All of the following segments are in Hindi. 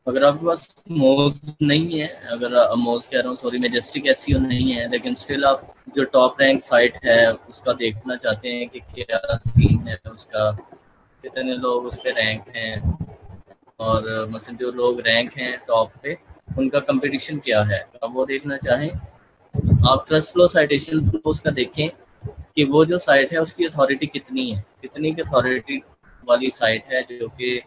अगर आपके पास मोज नहीं है, अगर मोज कह रहा हूँ सॉरी, मेजेस्टिक एसईओ नहीं है, लेकिन स्टिल आप जो टॉप रैंक साइट है उसका देखना चाहते हैं कि क्या सीन है उसका, कितने लोग उस पर रैंक हैं, और मतलब जो लोग रैंक हैं टॉप पे उनका कंपटीशन क्या है, अब वो देखना चाहें, आप ट्रस्ट फ्लो साइटेशन फ्लो उसका देखें कि वो जो साइट है उसकी अथॉरिटी कितनी है, कितनी की अथॉरिटी वाली साइट है जो कि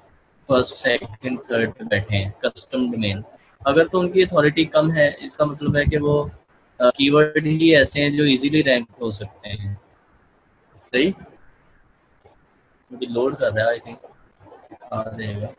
फर्स्ट सेकंड थर्ड पे बैठे हैं कस्टम डोमेन। अगर तो उनकी अथॉरिटी कम है, इसका मतलब है कि वो कीवर्ड ही ऐसे हैं जो इजीली रैंक हो सकते हैं। सही, क्योंकि लोड कर रहा है, आई थिंक आ जाएगा।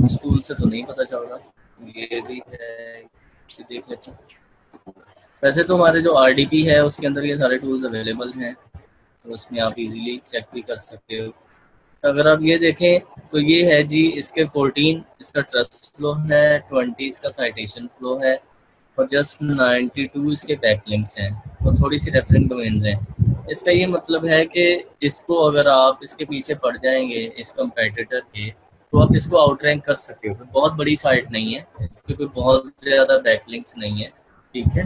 स्कूल से तो नहीं पता चल रहा, ये भी है, इसे देख लेते हैं। वैसे तो हमारे जो आरडीपी है उसके अंदर ये सारे टूल्स अवेलेबल हैं, तो उसमें आप इजीली चेक भी कर सकते हो। अगर आप ये देखें तो ये है जी, इसके 14 इसका ट्रस्ट फ्लो है, 20 इसका साइटेशन फ्लो है, और जस्ट 92 इसके बैकलिंक्स हैं, और थोड़ी सी रेफरेंस डोमेन्स हैं। इसका ये मतलब है कि इसको अगर आप इसके पीछे पड़ जाएंगे इस कंपेटिटर के, तो आप इसको आउटरैंक कर सकते हो। बहुत बड़ी साइट नहीं है, इसके कोई बहुत ज़्यादा बैकलिंक्स नहीं है, ठीक है।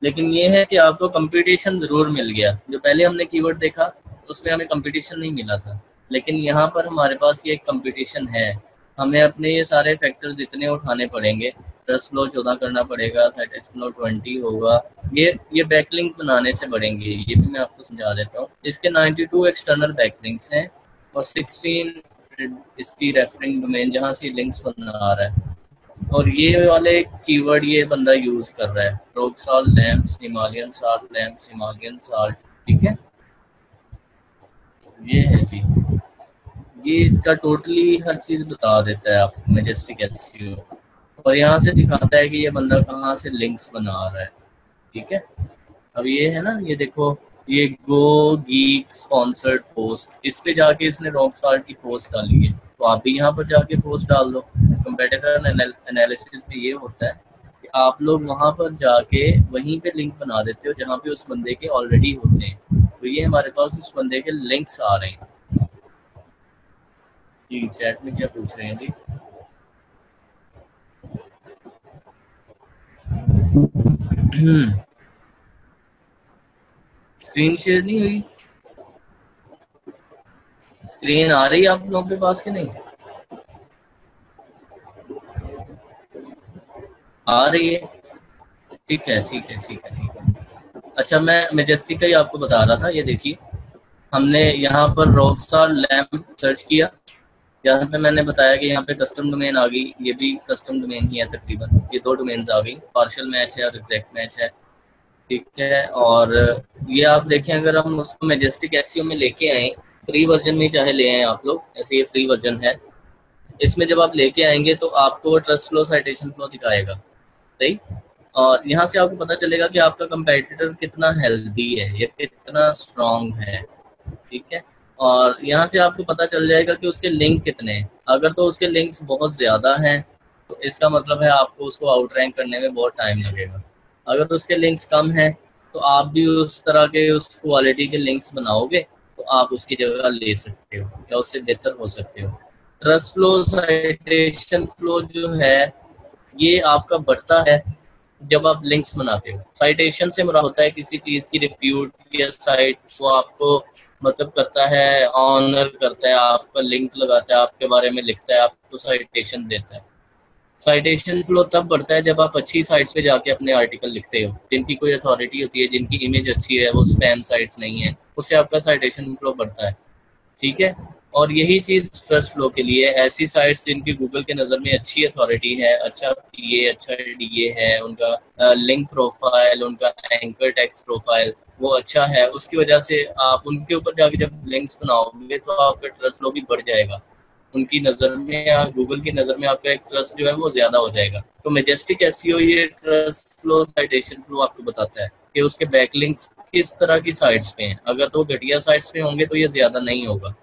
लेकिन ये है कि आपको कंपटीशन ज़रूर मिल गया। जो पहले हमने कीवर्ड देखा उसमें हमें कंपटीशन नहीं मिला था, लेकिन यहाँ पर हमारे पास ये एक कंपटीशन है। हमें अपने ये सारे फैक्टर्स इतने उठाने पड़ेंगे, ट्रस्ट फ्लो 14 करना पड़ेगा, साइटेशन फ्लो 20 होगा, ये बैकलिंक बनाने से बढ़ेंगे। ये भी मैं आपको समझा देता हूँ। इसके 92 एक्सटर्नल बैकलिंक्स हैं और 16 इसकी रेफरिंग डोमेन जहाँ से लिंक्स बना रहा है, और ये वाले कीवर्ड ये बंदा यूज कर रहा है, rock salt lamps, Himalayan salt, ठीक है। ये है जी, ये इसका टोटली हर चीज बता देता है आपको मेजेस्टिक एसईओ, और यहाँ से दिखाता है कि ये बंदा कहाँ से लिंक्स बना रहा है, ठीक है। अब ये है ना, ये देखो, ये गो गीक स्पॉन्सर्ड पोस्ट, इस पे जाके इसने रॉक साल्ट की पोस्ट डाली है, तो आप भी यहाँ पर जाके पोस्ट डाल दो। कंपेटिटर एनालिसिस में ये होता है कि आप लोग वहाँ पर जाके वहीं पे लिंक बना देते हो जहाँ पे उस बंदे के ऑलरेडी होते हैं। तो ये हमारे पास उस बंदे के लिंक्स आ रहे हैं जी। चैट में क्या पूछ रहे हैं जी? स्क्रीन शेयर नहीं हुई? स्क्रीन आ रही है आप लोगों के पास कि नहीं? आ रही है, ठीक है ठीक है ठीक है ठीक है। अच्छा, मैं मेजेस्टिक का ही आपको बता रहा था। ये देखिए, हमने यहाँ पर रॉकस्टार लैम्प सर्च किया, यहाँ पे मैंने बताया कि यहाँ पे कस्टम डोमेन आ गई, ये भी कस्टम डोमेन ही है तकरीबन, ये दो डोमेन्स आ गई, पार्शियल मैच है और एग्जैक्ट मैच है, ठीक है। और ये आप देखें, अगर हम उसको मेजेस्टिक एसईओ में लेके आए, फ्री वर्जन में चाहे ले आए आप लोग, ऐसे ये फ्री वर्जन है, इसमें जब आप लेके आएंगे तो आपको वो ट्रस्ट फ्लो साइटेशन फ्लो दिखाएगा, सही। और यहाँ से आपको पता चलेगा कि आपका कंपेटिटर कितना हेल्दी है, ये कितना स्ट्रांग है, ठीक है। और यहाँ से आपको पता चल जाएगा कि उसके लिंक कितने हैं। अगर तो उसके लिंक्स बहुत ज़्यादा हैं तो इसका मतलब है आपको उसको आउट रैंक करने में बहुत टाइम लगेगा। अगर उसके लिंक्स कम हैं तो आप भी उस तरह के उस क्वालिटी के लिंक्स बनाओगे तो आप उसकी जगह ले सकते हो या उससे बेहतर हो सकते हो। ट्रस्ट फ्लो साइटेशन फ्लो जो है ये आपका बढ़ता है जब आप लिंक्स बनाते हो। साइटेशन से मुराद होता है किसी चीज़ की रिप्यूट या साइट को आपको मतलब करता है, ऑनर करता है, आपका लिंक लगाता है, आपके बारे में लिखता है, आपको साइटेशन देता है। साइटेशन फ्लो तब बढ़ता है जब आप अच्छी साइट्स पे जाके अपने आर्टिकल लिखते हो, जिनकी कोई अथॉरिटी होती है, जिनकी इमेज अच्छी है, वो स्पैम साइट्स नहीं है, उससे आपका साइटेशन फ्लो बढ़ता है, ठीक है। और यही चीज़ ट्रस्ट फ्लो के लिए, ऐसी साइट्स जिनकी गूगल के नज़र में अच्छी अथॉरिटी है, अच्छा पीए, अच्छा डीए है, उनका लिंक प्रोफाइल, उनका एंकर टेक्स्ट प्रोफाइल वो अच्छा है, उसकी वजह से आप उनके ऊपर जाके जब लिंक्स बनाओगे तो आपका ट्रस्ट फ्लो भी बढ़ जाएगा। उनकी नज़र में या गूगल की नज़र में आपका एक ट्रस्ट जो है वो ज़्यादा हो जाएगा। तो मैजेस्टिक एसईओ ये ट्रस्ट फ्लो, साइटेशन फ्लो आपको बताता है कि उसके बैकलिंक्स किस तरह की साइट्स पे हैं। अगर तो घटिया साइट्स पे होंगे तो ये ज़्यादा नहीं होगा,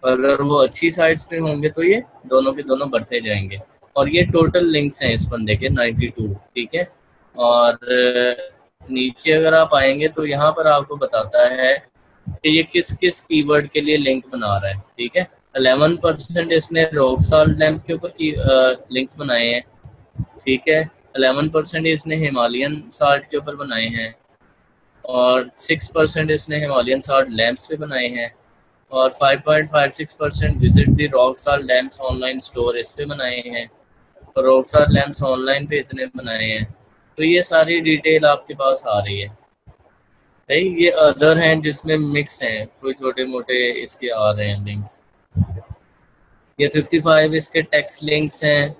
अगर वो अच्छी साइट्स पे होंगे तो ये दोनों के दोनों बढ़ते जाएंगे। और ये टोटल लिंक्स हैं इस बंदे के 92, ठीक है। और नीचे अगर आप आएंगे तो यहाँ पर आपको बताता है कि ये किस किस कीवर्ड के लिए लिंक बना रहा है, ठीक है। 11% इसने रॉक सॉल्ट लैम्प के ऊपर की लिंक्स बनाए हैं, ठीक है। 11% इसने हिमालयन साल्ट के ऊपर बनाए हैं, और 6% इसने हिमालयन साल्ट लैम्प्स पे बनाए हैं, और 5.56% visit the rock salt lamps online store इस पे बनाए हैं, और रॉक सॉल्ट लैम्प्स ऑनलाइन पे इतने बनाए हैं। तो ये सारी डिटेल आपके पास आ रही है भाई। ये अदर हैं जिसमें मिक्स हैं, कोई छोटे मोटे इसके आ रहे हैं लिंक्स। ये 55 इसके टेक्स्ट लिंक्स हैं,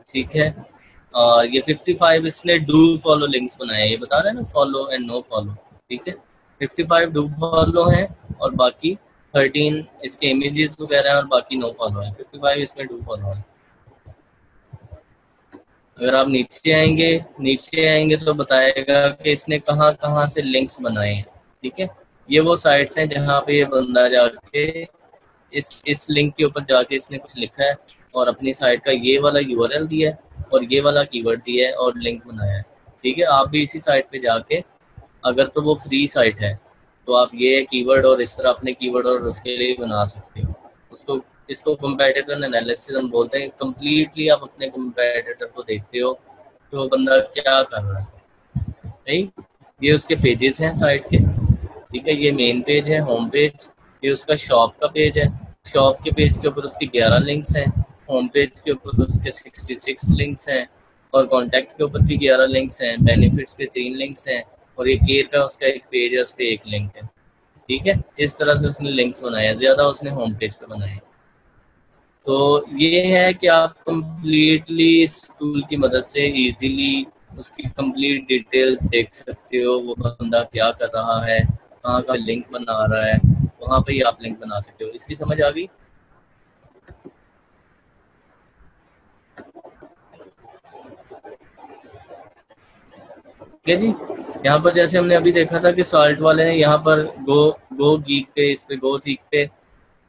ठीक है। और ये 55 इसने डू फॉलो लिंक्स बनाए, ये बता रहे हैं ना, फॉलो एंड नो फॉलो, ठीक है। 55 डू फॉलो हैं और बाकी 13 इसके इमेजेस वगैरह हैं और बाकी नो फॉलो हैं। 55 इसमें डू फॉलो है। अगर आप नीचे आएंगे तो बताएगा कि इसने कहाँ कहाँ से लिंक्स बनाए हैं, ठीक है। ये वो साइट्स हैं जहाँ पे ये बंदा जाके इस लिंक के ऊपर जाके इसने कुछ लिखा है और अपनी साइट का ये वाला यूआरएल दिया है और ये वाला कीवर्ड दिया है और लिंक बनाया है, ठीक है। आप भी इसी साइट पे जाके, अगर तो वो फ्री साइट है तो आप ये कीवर्ड और इस तरह अपने कीवर्ड और उसके लिए बना सकते हो उसको। इसको कंपैटिटर एनालिसिस हम बोलते हैं। कम्प्लीटली आप अपने कंपैटिटर को देखते हो कि वो बंदा क्या कर रहा है, नहीं। ये उसके पेजेस हैं साइट के, ठीक है। ये मेन पेज है, होम पेज। ये उसका शॉप का पेज है, शॉप के पेज के ऊपर उसकी 11 लिंक्स हैं, होम पेज के ऊपर उसके 66 लिंक्स हैं, और कॉन्टैक्ट के ऊपर भी 11 लिंक्स हैं, बेनिफिट्स पे 3 लिंक्स हैं, और ये केयर का उसका एक पेज है, उस पर 1 लिंक है, ठीक है। इस तरह से उसने लिंक्स बनाए हैं, ज़्यादा उसने होम पेज पे बनाए हैं। तो ये है कि आप कम्प्लीटली इस टूल की मदद से इजीली उसकी कंप्लीट डिटेल्स देख सकते हो, वो बंदा क्या कर रहा है, कहाँ का लिंक बना रहा है, वहाँ पे ही आप लिंक बना सकते हो। इसकी समझ आ गई? ठीक है जी। यहाँ पर जैसे हमने अभी देखा था कि सॉल्ट वाले ने यहाँ पर गो गीक पे, इस पे गो थीक पे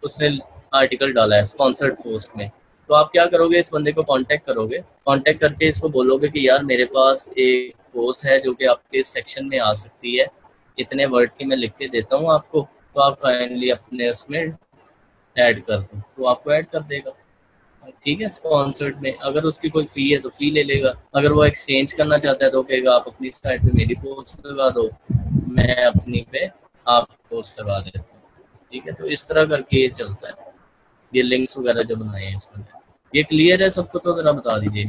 उसने आर्टिकल डाला है स्पॉन्सर्ड पोस्ट में। तो आप क्या करोगे, इस बंदे को कांटेक्ट करोगे, कांटेक्ट करके इसको बोलोगे कि यार मेरे पास एक पोस्ट है जो कि आपके सेक्शन में आ सकती है, इतने वर्ड्स की मैं लिख के देता हूँ आपको, तो आप काइंडली अपने उसमें ऐड कर दो, तो आपको ऐड कर देगा, ठीक है। स्पॉन्सर्ड में अगर उसकी कोई फ़ी है तो फ़ी ले लेगा। अगर वो एक्सचेंज करना चाहता है तो कहेगा आप अपनी साइट पे मेरी पोस्ट लगा दो, मैं अपनी पे आप पोस्ट करवा देता हूँ, ठीक है। तो इस तरह करके ये चलता है, ये लिंक्स वगैरह जो बनाए हैं इसमें। ये क्लियर है सबको? तो ज़रा बता दीजिए।